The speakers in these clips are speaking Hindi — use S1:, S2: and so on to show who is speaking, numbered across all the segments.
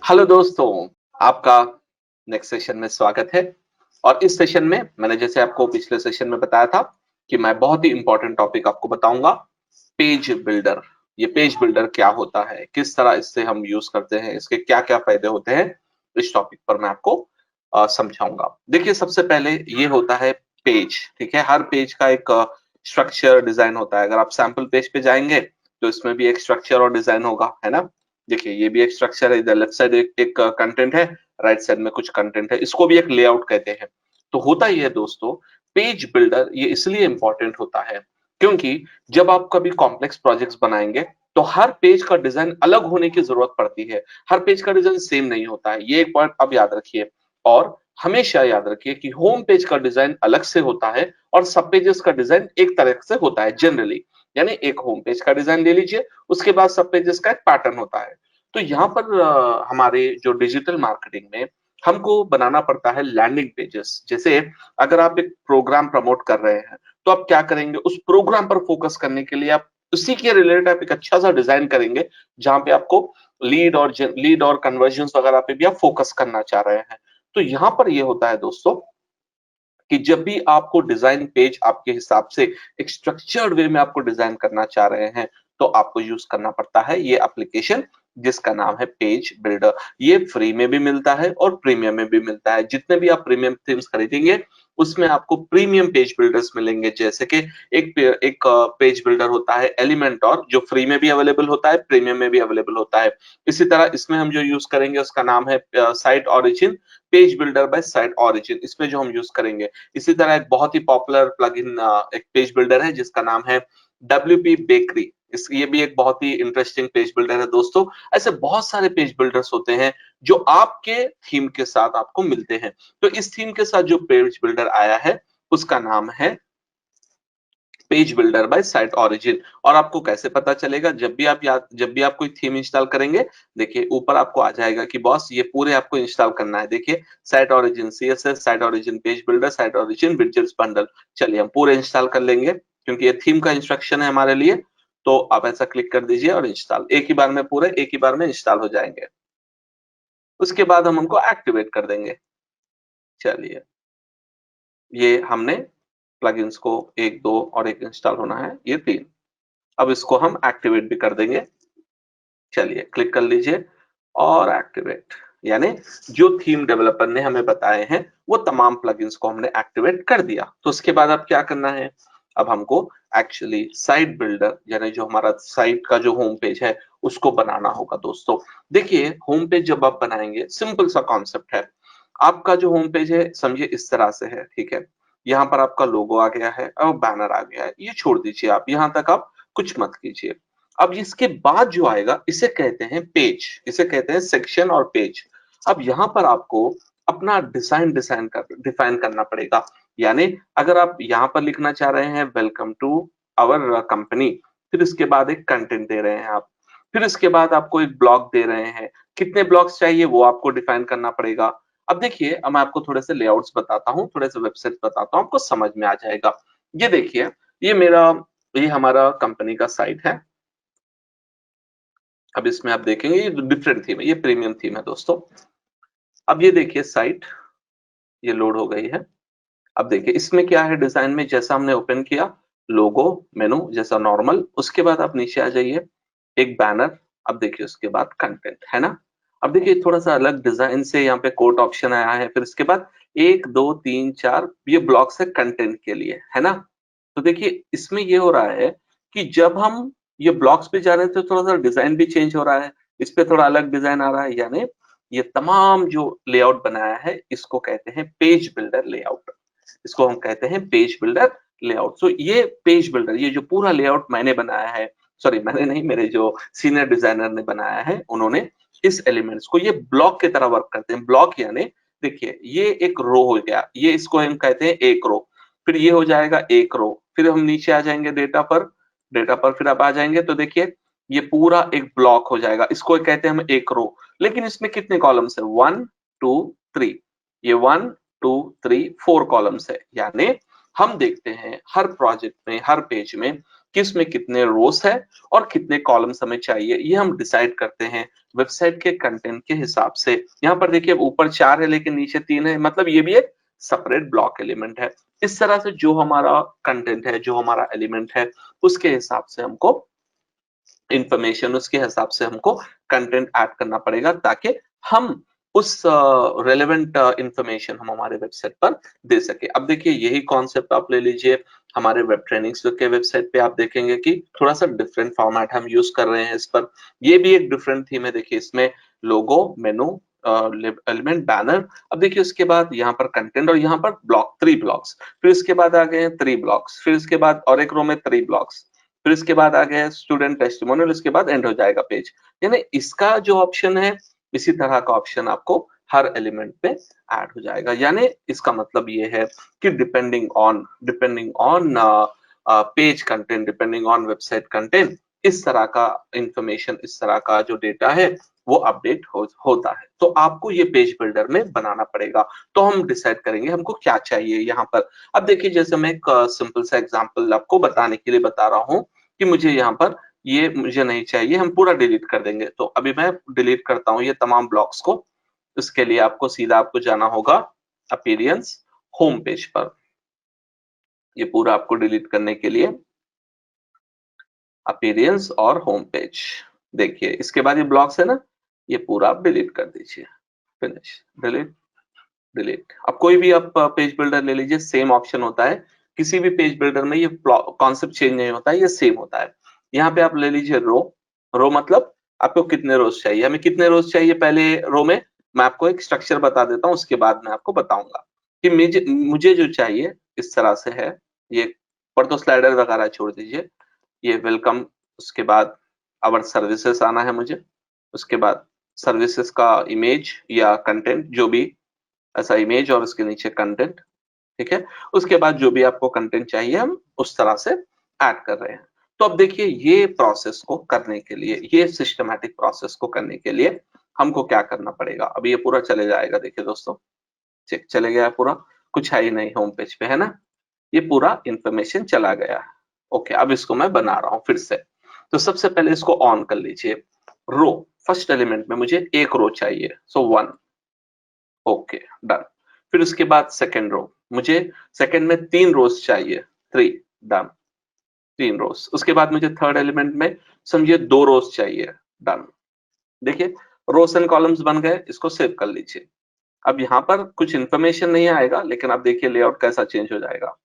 S1: हेलो दोस्तों, आपका नेक्स्ट सेशन में स्वागत है। और इस सेशन में मैंने जैसे आपको पिछले सेशन में बताया था कि मैं बहुत ही इंपॉर्टेंट टॉपिक आपको बताऊंगा, पेज बिल्डर। ये पेज बिल्डर क्या होता है, किस तरह इससे हम यूज करते हैं, इसके क्या क्या फायदे होते हैं, इस टॉपिक पर मैं आपको समझाऊंगा। देखिए, सबसे पहले ये होता है पेज। ठीक है, हर पेज का एक स्ट्रक्चर डिजाइन होता है। अगर आप सैंपल पेज पे जाएंगे तो इसमें भी एक स्ट्रक्चर और डिजाइन होगा, है ना। देखिए, ये भी एक स्ट्रक्चर है, इधर लेफ्ट साइड एक कंटेंट है, राइट साइड में कुछ कंटेंट है, इसको भी एक लेआउट कहते हैं। तो होता ही है दोस्तों, पेज बिल्डर ये इसलिए इंपॉर्टेंट होता है क्योंकि जब आप कभी कॉम्प्लेक्स प्रोजेक्ट्स बनाएंगे तो हर पेज का डिजाइन अलग होने की जरूरत पड़ती है। हर पेज का डिजाइन सेम नहीं होता है, ये एक पॉइंट अब याद रखिए। और हमेशा याद रखिए कि होम पेज का डिजाइन अलग से होता है और सब पेजेस का डिजाइन एक तरह से होता है जनरली। यानी एक होम पेज का डिजाइन ले लीजिए, उसके बाद सब पेजेस का एक पैटर्न होता है। तो यहाँ पर हमारे जो डिजिटल मार्केटिंग में हमको बनाना पड़ता है लैंडिंग पेजेस। जैसे अगर आप एक प्रोग्राम प्रमोट कर रहे हैं तो आप क्या करेंगे, उस प्रोग्राम पर फोकस करने के लिए आप उसी के रिलेटेड आप एक अच्छा सा डिजाइन करेंगे जहां पे आपको लीड और कन्वर्जन वगैरह पे भी आप फोकस करना चाह रहे हैं। तो यहाँ पर ये होता है दोस्तों कि जब भी आपको डिजाइन पेज आपके हिसाब से एक स्ट्रक्चर्ड वे में आपको डिजाइन करना चाह रहे हैं तो आपको यूज करना पड़ता है ये एप्लीकेशन जिसका नाम है पेज बिल्डर। ये फ्री में भी मिलता है और प्रीमियम में भी मिलता है। जितने भी आप प्रीमियम थीम्स खरीदेंगे उसमें आपको प्रीमियम पेज बिल्डर्स मिलेंगे। जैसे कि एक पेज बिल्डर होता है एलिमेंटोर, जो फ्री में भी अवेलेबल होता है, प्रीमियम में भी अवेलेबल होता है। इसी तरह इसमें हम जो यूज करेंगे उसका नाम है site origin, page builder by site origin, इसमें जो हम यूज करेंगे। इसी तरह एक बहुत ही पॉपुलर प्लगइन एक पेज बिल्डर है जिसका नाम है डब्ल्यूपी बेकरी। इस ये भी एक बहुत ही इंटरेस्टिंग पेज बिल्डर है दोस्तों। ऐसे बहुत सारे पेज बिल्डर्स होते हैं जो आपके थीम के साथ आपको मिलते हैं। तो इस थीम के साथ जो पेज बिल्डर आया है उसका नाम है page builder by site origin. और आपको कैसे पता चलेगा, जब भी आप कोई थीम इंस्टॉल करेंगे, देखिए ऊपर आपको आ जाएगा कि बॉस ये पूरे आपको इंस्टॉल करना है। देखिए, SiteOrigin CSS, site origin page builder, SiteOrigin widgets bundle. चलिए हम पूरे इंस्टॉल कर लेंगे क्योंकि ये थीम का इंस्ट्रक्शन है हमारे लिए। तो आप ऐसा क्लिक कर दीजिए और इंस्टॉल, एक ही बार में पूरे एक ही बार में इंस्टॉल हो जाएंगे। उसके बाद हम उनको एक्टिवेट कर देंगे। चलिए, ये हमने प्लगइन्स को एक दो और एक इंस्टॉल होना है, ये तीन। अब इसको हम एक्टिवेट भी कर देंगे। चलिए क्लिक कर लीजिए और एक्टिवेट, यानी जो थीम डेवलपर ने हमें बताए हैं वो तमाम प्लगइन्स को हमने एक्टिवेट कर दिया। तो उसके बाद अब क्या करना है, अब हमको एक्चुअली साइट बिल्डर यानी जो हमारा साइट का जो होम पेज है उसको बनाना होगा दोस्तों। देखिए, होम पेज जब आप बनाएंगे, सिंपल सा कॉन्सेप्ट है। आपका जो होम पेज है समझिए इस तरह से है, ठीक है। यहाँ पर आपका लोगो आ गया है और बैनर आ गया है, ये छोड़ दीजिए, आप यहाँ तक आप कुछ मत कीजिए। अब इसके बाद जो आएगा इसे कहते हैं पेज, इसे कहते हैं सेक्शन और पेज। अब यहाँ पर आपको अपना डिफाइन करना पड़ेगा। यानी अगर आप यहाँ पर लिखना चाह रहे हैं वेलकम टू आवर कंपनी, फिर इसके बाद एक कंटेंट दे रहे हैं आप, फिर इसके बाद आपको एक ब्लॉग दे रहे हैं, कितने ब्लॉग्स चाहिए वो आपको डिफाइन करना पड़ेगा। अब देखिए, अब मैं आपको थोड़े से लेआउट्स बताता हूँ, थोड़े से वेबसाइट बताता हूँ, आपको समझ में आ जाएगा। ये देखिए, ये मेरा ये हमारा कंपनी का साइट है। अब इसमें आप देखेंगे ये डिफरेंट थीम है, ये प्रीमियम थीम है दोस्तों। अब ये देखिए साइट, ये लोड हो गई है। अब देखिए इसमें क्या है, डिजाइन में जैसा हमने ओपन किया, लोगो मेनू जैसा नॉर्मल, उसके बाद आप नीचे आ जाइए, एक बैनर। अब देखिए उसके बाद कंटेंट, है ना। अब देखिए थोड़ा सा अलग डिजाइन से यहाँ पे कोट ऑप्शन आया है, फिर इसके बाद एक दो तीन चार ये ब्लॉक्स है कंटेंट के लिए, है ना। तो देखिए इसमें ये हो रहा है कि जब हम ये ब्लॉक्स पे जा रहे हैं तो थोड़ा सा डिजाइन भी चेंज हो रहा है, इस पे थोड़ा अलग डिजाइन आ रहा है। यानी ये तमाम जो लेआउट बनाया है इसको कहते हैं पेज बिल्डर लेआउट, इसको हम कहते हैं पेज बिल्डर लेआउट। सो ये पेज बिल्डर, ये जो पूरा लेआउट मैंने बनाया है, सॉरी मैंने नहीं, मेरे जो सीनियर डिजाइनर ने बनाया है, उन्होंने इस एलिमेंट्स को ये ब्लॉक की तरह वर्क करते हैं। ब्लॉक यानी देखिए ये एक रो हो गया, ये इसको हम कहते हैं एक रो, फिर ये हो जाएगा एक रो, फिर हम नीचे आ जाएंगे डेटा पर, डेटा पर फिर आप आ जाएंगे तो देखिए ये पूरा एक ब्लॉक हो जाएगा, इसको कहते हैं हम एक रो। लेकिन इसमें कितने कॉलम्स है, 1 2 3, ये 1 2 3 4 कॉलम्स है। यानी हम देखते हैं हर प्रोजेक्ट में, हर पेज में कि इसमें कितने रोज है और कितने कॉलम्स हमें चाहिए, ये हम डिसाइड करते हैं वेबसाइट के कंटेंट के हिसाब से। यहाँ पर देखिए ऊपर 4 है लेकिन नीचे 3 है, मतलब ये भी एक सेपरेट ब्लॉक एलिमेंट है। इस तरह से जो हमारा कंटेंट है, जो हमारा एलिमेंट है, उसके हिसाब से हमको इंफॉर्मेशन, उसके हिसाब से हमको कंटेंट ऐड करना पड़ेगा ताकि हम उस रेलेवेंट इंफॉर्मेशन हम हमारे वेबसाइट पर दे सके। अब देखिए यही कॉन्सेप्ट आप ले लीजिए हमारे वेब ट्रेनिंग्स के वेबसाइट पे, आप देखेंगे कि थोड़ा सा डिफरेंट फॉर्मेट हम यूज कर रहे हैं इस पर। ये भी एक डिफरेंट थीम है, देखिए इसमें लोगो, मेनू, एलिमेंट, बैनर। अब देखिए उसके बाद यहाँ पर कंटेंट और यहाँ पर ब्लॉक, 3 ब्लॉक्स, फिर इसके बाद आ गए हैं 3 ब्लॉक्स, फिर इसके बाद और एक रो में 3 ब्लॉक्स, फिर इसके बाद आ गया स्टूडेंट टेस्टिमोनियल, इसके बाद एंड हो जाएगा पेज। यानी इसका जो ऑप्शन है, इसी तरह का ऑप्शन आपको हर एलिमेंट पे ऐड हो जाएगा। यानी इसका मतलब ये है कि depending on page content, depending on website content, इस तरह का इंफॉर्मेशन, इस तरह का जो डेटा है वो अपडेट होता है। तो आपको ये पेज बिल्डर में बनाना पड़ेगा। तो हम डिसाइड करेंगे हमको क्या चाहिए यहाँ पर। अब देखिए जैसे मैं एक सिंपल सा एग्जांपल आपको बताने के लिए बता रहा हूँ कि मुझे यहाँ पर ये मुझे नहीं चाहिए, हम पूरा डिलीट कर देंगे। तो अभी मैं डिलीट करता हूँ ये तमाम ब्लॉक्स को। इसके लिए आपको सीधा आपको जाना होगा अपीयरेंस, होम पेज पर। ये पूरा आपको डिलीट करने के लिए अपीयरेंस और होम पेज, देखिए इसके बाद ये ब्लॉक्स है ना, ये पूरा आप डिलीट कर दीजिए। Finish, delete, delete. अब कोई भी आप पेज बिल्डर ले लीजिए, सेम ऑप्शन होता है। किसी भी पेज बिल्डर में ये कॉन्सेप्ट चेंज नहीं होता है, ये सेम होता है। यहाँ पे आप ले लीजिए रो। रो मतलब आपको कितने रोज चाहिए, हमें कितने रोज चाहिए पहले रो में, मैं आपको एक स्ट्रक्चर बता देता हूँ, उसके बाद मैं आपको बताऊंगा कि मुझे मुझे जो चाहिए इस तरह से है। ये पर तो स्लाइडर वगैरह छोड़ दीजिए, ये वेलकम, उसके बाद आवर सर्विसेज आना है मुझे, उसके बाद सर्विसेज का इमेज या कंटेंट, जो भी ऐसा इमेज और उसके नीचे कंटेंट, ठीक है। उसके बाद जो भी आपको कंटेंट चाहिए हम उस तरह से ऐड कर रहे हैं। तो अब देखिए ये प्रोसेस को करने के लिए, ये सिस्टमैटिक प्रोसेस को करने के लिए हमको क्या करना पड़ेगा। अब ये पूरा चले जाएगा, देखिए दोस्तों, चेक चले गया पूरा, कुछ है ही नहीं होम पेज पे, है ना। ये पूरा इंफॉर्मेशन चला गया है। ओके, अब इसको मैं बना रहा हूँ फिर से। तो सबसे पहले इसको ऑन कर लीजिए। रो, फर्स्ट एलिमेंट में मुझे एक रो चाहिए, सो 1, ओके, डन। फिर उसके बाद सेकेंड रो, मुझे सेकेंड में 3 रोज चाहिए, 3, डन, 3 रोज। उसके बाद मुझे थर्ड एलिमेंट में समझिए 2 रोज चाहिए, डन। देखिए रोज एंड कॉलम्स बन गए, इसको सेव कर लीजिए। अब यहाँ पर कुछ इंफॉर्मेशन नहीं आएगा, लेकिन अब देखिए लेआउट कैसा चेंज हो जाएगा।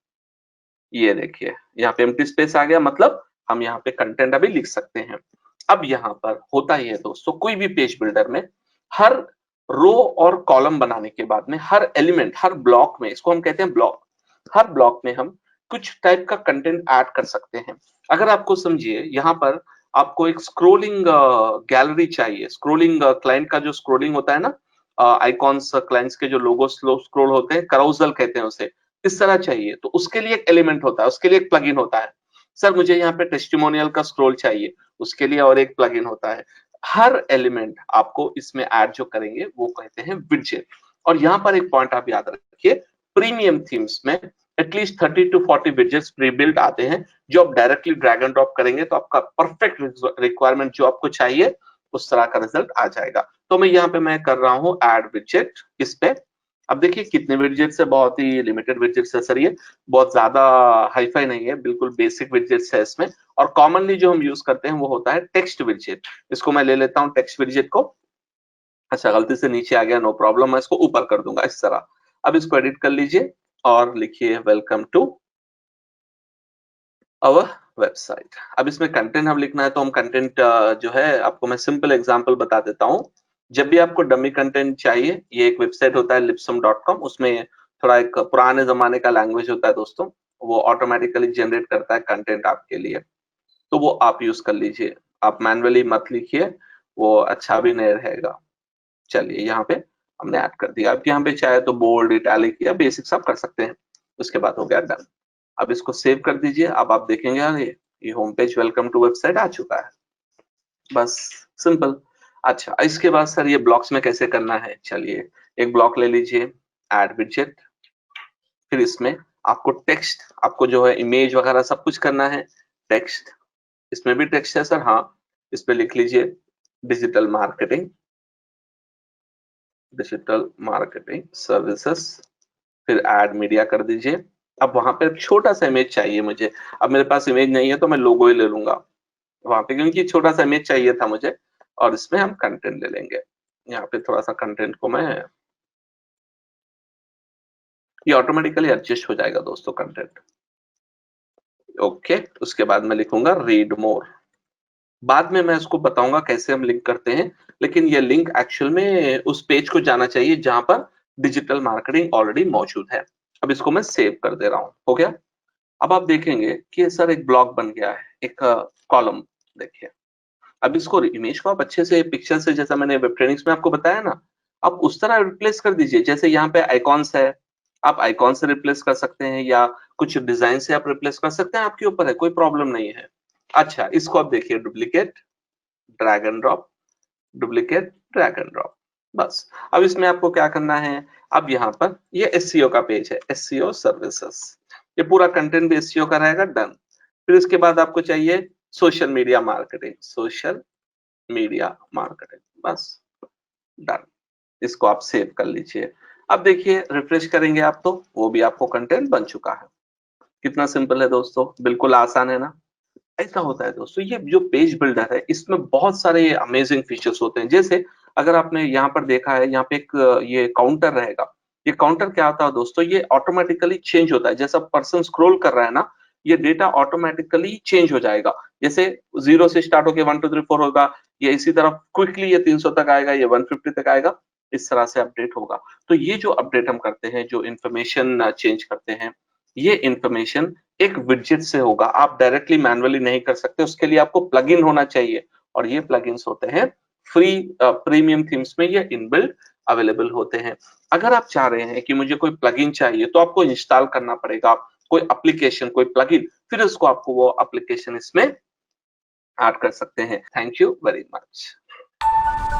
S1: ये देखिए यहाँ पे एम्प्टी स्पेस आ गया, मतलब हम यहाँ पे कंटेंट अभी लिख सकते हैं। अब यहाँ पर होता ही है दोस्तों, कोई भी पेज बिल्डर में हर रो और कॉलम बनाने के बाद में हर एलिमेंट, हर ब्लॉक में, इसको हम कहते हैं ब्लॉक, हर ब्लॉक में हम कुछ टाइप का कंटेंट ऐड कर सकते हैं। अगर आपको समझिए यहाँ पर आपको एक स्क्रोलिंग गैलरी चाहिए, स्क्रोलिंग क्लाइंट का जो स्क्रोलिंग होता है ना, आइकॉन्स क्लाइंट्स के जो लोगो स्लो स्क्रोल होते हैं, कराउजल कहते हैं उसे, इस तरह चाहिए तो उसके लिए एक एलिमेंट होता है, उसके लिए एक प्लगइन होता है। सर मुझे यहाँ पे टेस्टिमोनियल का स्क्रोल चाहिए, उसके लिए और एक प्लगइन होता है। हर एलिमेंट आपको इसमें ऐड जो करेंगे वो कहते हैं विडजेट। और यहाँ पर एक पॉइंट आप याद रखिए, प्रीमियम थीम्स में एटलीस्ट 30 टू 40 विडजेट्स प्री बिल्ट आते हैं, जो आप डायरेक्टली ड्रैग एंड ड्रॉप करेंगे तो आपका परफेक्ट रिक्वायरमेंट जो आपको चाहिए उस तरह का रिजल्ट आ जाएगा। तो मैं यहाँ पे मैं कर रहा हूँ ऐड विडजेट इस पे। अब देखिए कितने विडजेट्स है, बहुत ही लिमिटेड विडजेट्स है सर, ये बहुत ज्यादा हाईफाई नहीं है, बिल्कुल बेसिक विडजेट्स है इसमें। और कॉमनली जो हम यूज करते हैं वो होता है टेक्स्ट विडजेट। इसको मैं ले लेता हूँ टेक्स्ट विडजेट को। अच्छा गलती से नीचे आ गया, नो प्रॉब्लम, मैं इसको ऊपर कर दूंगा इस तरह। अब इसको एडिट कर लीजिए और लिखिए वेलकम टू अवर वेबसाइट। अब इसमें कंटेंट हम लिखना है तो हम कंटेंट जो है आपको मैं सिंपल एग्जांपल बता देता हूँ। जब भी आपको डमी कंटेंट चाहिए, ये एक वेबसाइट होता है lipsum.com, उसमें थोड़ा एक पुराने जमाने का लैंग्वेज होता है दोस्तों, वो ऑटोमेटिकली जनरेट करता है कंटेंट आपके लिए, तो वो आप यूज कर लीजिए। आप मैन्युअली मत लिखिए, वो अच्छा भी नहीं रहेगा। चलिए यहाँ पे हमने ऐड कर दिया। आप यहाँ पे चाहे तो बोल्ड, इटैलिक या बेसिक्स आप कर सकते हैं। उसके बाद हो गया डन। अब इसको सेव कर दीजिए। अब आप देखेंगे यार ये home page welcome to website आ चुका है, बस सिंपल। अच्छा इसके बाद सर ये ब्लॉक्स में कैसे करना है, चलिए एक ब्लॉक ले लीजिए, ऐड विडजेट। फिर इसमें आपको टेक्स्ट, आपको जो है इमेज वगैरह सब कुछ करना है, टेक्स्ट, इसमें भी टेक्स्ट है सर, हाँ, इस पे लिख लीजिए digital marketing, digital marketing services, फिर ऐड मीडिया कर दीजिए। अब वहां पे छोटा सा इमेज चाहिए मुझे, अब मेरे पास इमेज नहीं है तो मैं लोगो ही ले लूंगा वहां पे, क्योंकि छोटा सा इमेज चाहिए था मुझे, और इसमें हम कंटेंट ले लेंगे। यहाँ पे थोड़ा सा कंटेंट को मैं, ये ऑटोमेटिकली एडजस्ट हो जाएगा दोस्तों कंटेंट। ओके, उसके बाद मैं लिखूंगा रीड मोर। बाद में मैं इसको बताऊंगा कैसे हम लिंक करते हैं, लेकिन ये लिंक एक्चुअल में उस पेज को जाना चाहिए जहां पर डिजिटल मार्केटिंग ऑलरेडी मौजूद है। अब इसको मैं सेव कर दे रहा हूं, हो गया। अब आप देखेंगे कि सर एक ब्लॉग बन गया है, एक कॉलम। देखिए, अब इसको इमेज को आप अच्छे से पिक्चर से, जैसा मैंने वेब ट्रेनिंग्स में आपको बताया ना, आप उस तरह रिप्लेस कर दीजिए। जैसे यहाँ पे आइकॉन्स है, आप आइकॉन से रिप्लेस कर सकते हैं या कुछ डिजाइन से आप रिप्लेस कर सकते हैं, आपके ऊपर है, कोई प्रॉब्लम नहीं है। अच्छा, इसको आप देखिए, duplicate, drag and drop, duplicate, drag and drop, बस। अब इसमें आपको क्या करना है, अब यहाँ पर ये एसईओ का पेज है, एसईओ सर्विसेज, ये पूरा कंटेंट भी एसईओ का रहेगा, डन। फिर इसके बाद आपको चाहिए social media marketing, social media marketing, बस, डन। इसको आप सेव कर लीजिए। अब देखिए, रिफ्रेश करेंगे आप तो वो भी आपको कंटेंट बन चुका है। कितना सिंपल है दोस्तों, बिल्कुल आसान है ना। ऐसा होता है दोस्तों, ये जो पेज बिल्डर है इसमें बहुत सारे अमेजिंग फीचर्स होते हैं। जैसे अगर आपने यहाँ पर देखा है, यहाँ पे एक ये काउंटर रहेगा। ये काउंटर क्या होता है दोस्तों, ये ऑटोमेटिकली चेंज होता है। जैसा पर्सन स्क्रॉल कर रहा है ना, ये डेटा ऑटोमेटिकली चेंज हो जाएगा। जैसे 0 से स्टार्ट होकर 1 2 3 4 होगा, ये इसी तरह क्विकली ये 300 तक आएगा, ये 150 तक आएगा, इस तरह से अपडेट होगा। तो ये जो अपडेट हम करते हैं, जो इन्फॉर्मेशन चेंज करते हैं, ये इन्फॉर्मेशन एक विडजेट से होगा। आप डायरेक्टली मैन्युअली नहीं कर सकते, उसके लिए आपको प्लगइन होना चाहिए, और ये प्लगइन्स होते हैं फ्री, प्रीमियम थीम्स में ये इनबिल्ट अवेलेबल होते हैं। अगर आप चाह रहे हैं कि मुझे कोई प्लगइन चाहिए, तो आपको इंस्टॉल करना पड़ेगा कोई एप्लीकेशन, कोई प्लगइन, फिर उसको आपको वो एप्लीकेशन इसमें ऐड कर सकते हैं। Thank you very much.